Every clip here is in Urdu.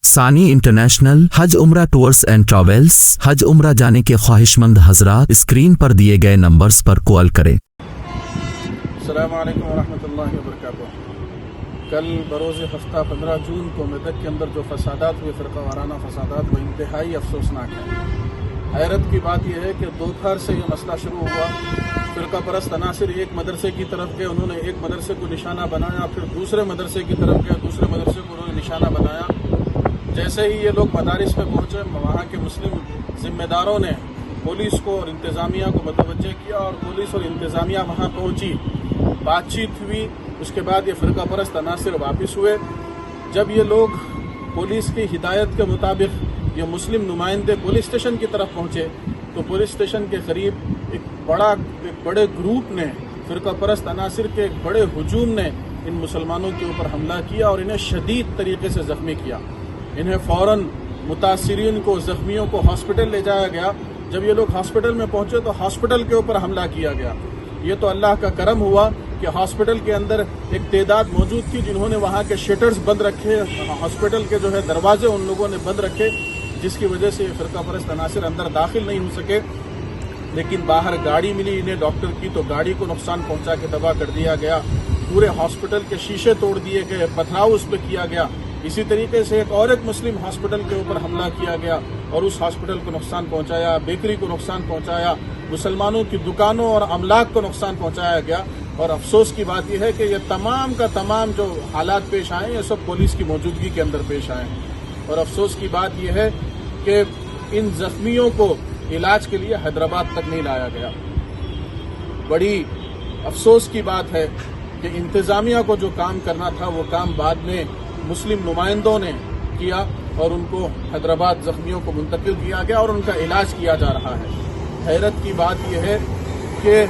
ثانی انٹرنیشنل حج عمرہ ٹورز اینڈ ٹریولز حج عمرہ جانے کے خواہش مند حضرات اسکرین پر دیے گئے نمبرز پر کال کریں۔ السلام علیکم ورحمۃ اللہ وبرکاتہ۔ کل بروز ہفتہ 15 جون کو میدک کے اندر جو فسادات ہوئے، فرقہ وارانہ فسادات، وہ انتہائی افسوسناک ہے۔ حیرت کی بات یہ ہے کہ دوپہر سے یہ مسئلہ شروع ہوا، فرقہ پرست عناصر ایک مدرسے کی طرف گئے، انہوں نے ایک مدرسے کو نشانہ بنایا، پھر دوسرے مدرسے کی طرف گئے، دوسرے مدرسے کو انہوں نے نشانہ بنایا۔ جیسے ہی یہ لوگ مدارس میں پہنچے، وہاں کے مسلم ذمہ داروں نے پولیس کو اور انتظامیہ کو متوجہ کیا، اور پولیس اور انتظامیہ وہاں پہنچی، بات چیت ہوئی۔ اس کے بعد یہ فرقہ پرست عناصر واپس ہوئے۔ جب یہ لوگ پولیس کی ہدایت کے مطابق یہ مسلم نمائندے پولیس اسٹیشن کی طرف پہنچے تو پولیس اسٹیشن کے قریب ایک بڑے گروپ نے، فرقہ پرست عناصر کے ایک بڑے ہجوم نے ان مسلمانوں کے اوپر حملہ کیا اور انہیں شدید طریقے سے زخمی کیا۔ انہیں فوراً متاثرین کو، زخمیوں کو ہاسپٹل لے جایا گیا۔ جب یہ لوگ ہاسپٹل میں پہنچے تو ہاسپٹل کے اوپر حملہ کیا گیا۔ یہ تو اللہ کا کرم ہوا کہ ہاسپٹل کے اندر ایک تعداد موجود تھی جنہوں نے وہاں کے شٹرز بند رکھے، ہاسپٹل کے جو ہے دروازے ان لوگوں نے بند رکھے، جس کی وجہ سے یہ فرقہ پرست عناصر اندر داخل نہیں ہو سکے۔ لیکن باہر گاڑی ملی انہیں ڈاکٹر کی، تو گاڑی کو نقصان پہنچا کے تباہ کر دیا گیا۔ پورے ہاسپٹل کے شیشے توڑ دیے گئے، پتھراؤ اس پہ کیا گیا۔ اسی طریقے سے ایک مسلم ہاسپٹل کے اوپر حملہ کیا گیا اور اس ہاسپٹل کو نقصان پہنچایا، بیکری کو نقصان پہنچایا، مسلمانوں کی دکانوں اور املاک کو نقصان پہنچایا گیا۔ اور افسوس کی بات یہ ہے کہ یہ تمام کا تمام جو حالات پیش آئے یہ سب پولیس کی موجودگی کے اندر پیش آئے ہیں۔ اور افسوس کی بات یہ ہے کہ ان زخمیوں کو علاج کے لیے حیدرآباد تک نہیں لایا گیا۔ بڑی افسوس کی بات ہے کہ انتظامیہ کو جو کام کرنا تھا وہ کام بعد میں مسلم نمائندوں نے کیا اور ان کو حیدرآباد زخمیوں کو منتقل کیا گیا اور ان کا علاج کیا جا رہا ہے۔ حیرت کی بات یہ ہے کہ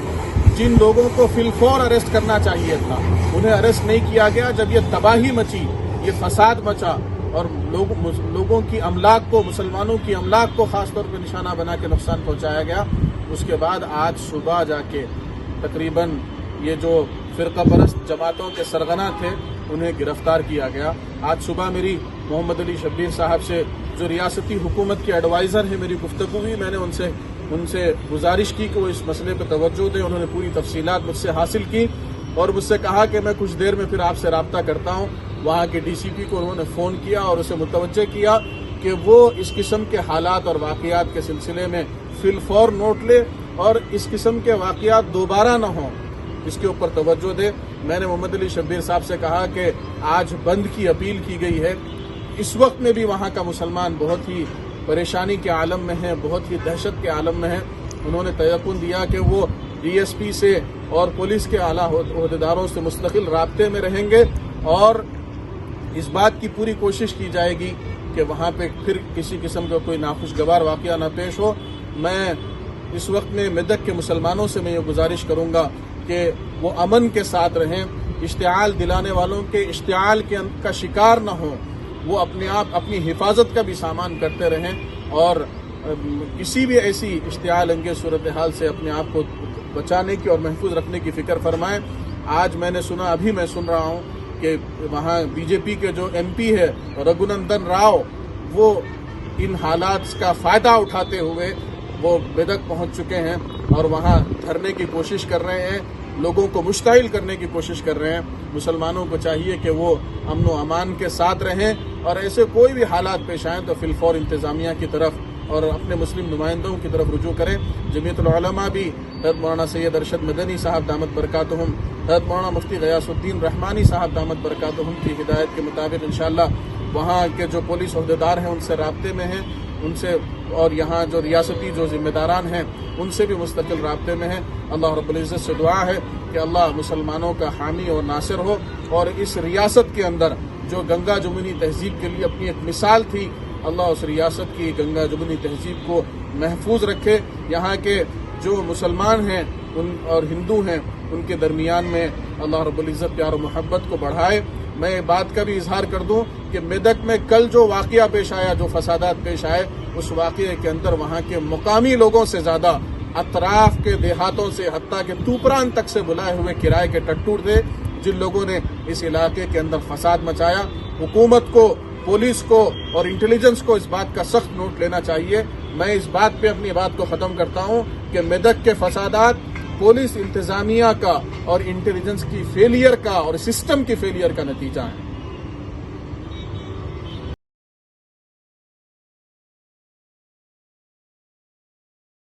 جن لوگوں کو فی الفور اریسٹ کرنا چاہیے تھا انہیں اریسٹ نہیں کیا گیا۔ جب یہ تباہی مچی، یہ فساد مچا اور لوگوں کی املاک کو، مسلمانوں کی املاک کو خاص طور پہ نشانہ بنا کے نقصان پہنچایا گیا، اس کے بعد آج صبح جا کے تقریباً یہ جو فرقہ پرست جماعتوں کے سرغنہ تھے انہیں گرفتار کیا گیا۔ آج صبح میری محمد علی شبیر صاحب سے، جو ریاستی حکومت کے ایڈوائزر ہیں، میری گفتگو ہوئی۔ میں نے ان سے گزارش کی کہ وہ اس مسئلے پہ توجہ دیں۔ انہوں نے پوری تفصیلات مجھ سے حاصل کی اور مجھ سے کہا کہ میں کچھ دیر میں پھر آپ سے رابطہ کرتا ہوں۔ وہاں کے ڈی سی پی کو انہوں نے فون کیا اور اسے متوجہ کیا کہ وہ اس قسم کے حالات اور واقعات کے سلسلے میں فی الفور نوٹ لے اور اس قسم کے واقعات دوبارہ نہ ہوں، اس کے اوپر توجہ دے۔ میں نے محمد علی شبیر صاحب سے کہا کہ آج بند کی اپیل کی گئی ہے۔ اس وقت میں بھی وہاں کا مسلمان بہت ہی پریشانی کے عالم میں ہے، بہت ہی دہشت کے عالم میں ہے۔ انہوں نے تیقن دیا کہ وہ ڈی ایس پی سے اور پولیس کے اعلیٰ عہدیداروں سے مستقل رابطے میں رہیں گے اور اس بات کی پوری کوشش کی جائے گی کہ وہاں پہ پھر کسی قسم کا کوئی ناخوشگوار واقعہ نہ پیش ہو۔ میں اس وقت میں میدک کے مسلمانوں سے میں یہ گزارش کروں گا کہ وہ امن کے ساتھ رہیں، اشتعال دلانے والوں کے اشتعال کا شکار نہ ہوں، وہ اپنی حفاظت کا بھی سامان کرتے رہیں اور کسی بھی ایسی اشتعال انگیز صورتحال سے اپنے آپ کو بچانے کی اور محفوظ رکھنے کی فکر فرمائیں۔ آج میں نے سنا، ابھی میں سن رہا ہوں کہ وہاں بی جے پی کے جو ایم پی ہے رگھونندن راؤ، وہ ان حالات کا فائدہ اٹھاتے ہوئے وہ میدک پہنچ چکے ہیں اور وہاں دھرنے کی کوشش کر رہے ہیں، لوگوں کو مشتعل کرنے کی کوشش کر رہے ہیں۔ مسلمانوں کو چاہیے کہ وہ امن و امان کے ساتھ رہیں اور ایسے کوئی بھی حالات پیش آئیں تو فی الفور انتظامیہ کی طرف اور اپنے مسلم نمائندوں کی طرف رجوع کریں۔ جمعیت العلماء بھی حضرت مولانا سید ارشد مدنی صاحب دامت برکاتہم، حضرت مولانا مفتی غیاث الدین رحمانی صاحب دامت برکاتہم کی ہدایت کے مطابق انشاءاللہ وہاں کے جو پولیس عہدیدار ہیں ان سے رابطے میں ہیں، ان سے، اور یہاں جو ریاستی جو ذمہ داران ہیں ان سے بھی مستقل رابطے میں ہیں۔ اللہ رب العزت سے دعا ہے کہ اللہ مسلمانوں کا حامی اور ناصر ہو اور اس ریاست کے اندر جو گنگا جمنی تہذیب کے لیے اپنی ایک مثال تھی، اللہ اس ریاست کی گنگا جمنی تہذیب کو محفوظ رکھے۔ یہاں کے جو مسلمان ہیں اور ہندو ہیں ان کے درمیان میں اللہ رب العزت پیار و محبت کو بڑھائے۔ میں بات کا بھی اظہار کر دوں کہ میدک میں کل جو واقعہ پیش آیا، جو فسادات پیش آئے، اس واقعے کے اندر وہاں کے مقامی لوگوں سے زیادہ اطراف کے دیہاتوں سے، حتیٰ کہ توپران تک سے بلائے ہوئے کرائے کے ٹٹور تھے جن لوگوں نے اس علاقے کے اندر فساد مچایا۔ حکومت کو پولیس کو اور انٹیلیجنس کو اس بات کا سخت نوٹ لینا چاہیے. میں اس بات پہ اپنی بات کو ختم کرتا ہوں کہ میدک کے فسادات پولیس انتظامیہ کا اور انٹیلیجنس کی فیلئر کا اور سسٹم کی فیلئر کا نتیجہ ہیں.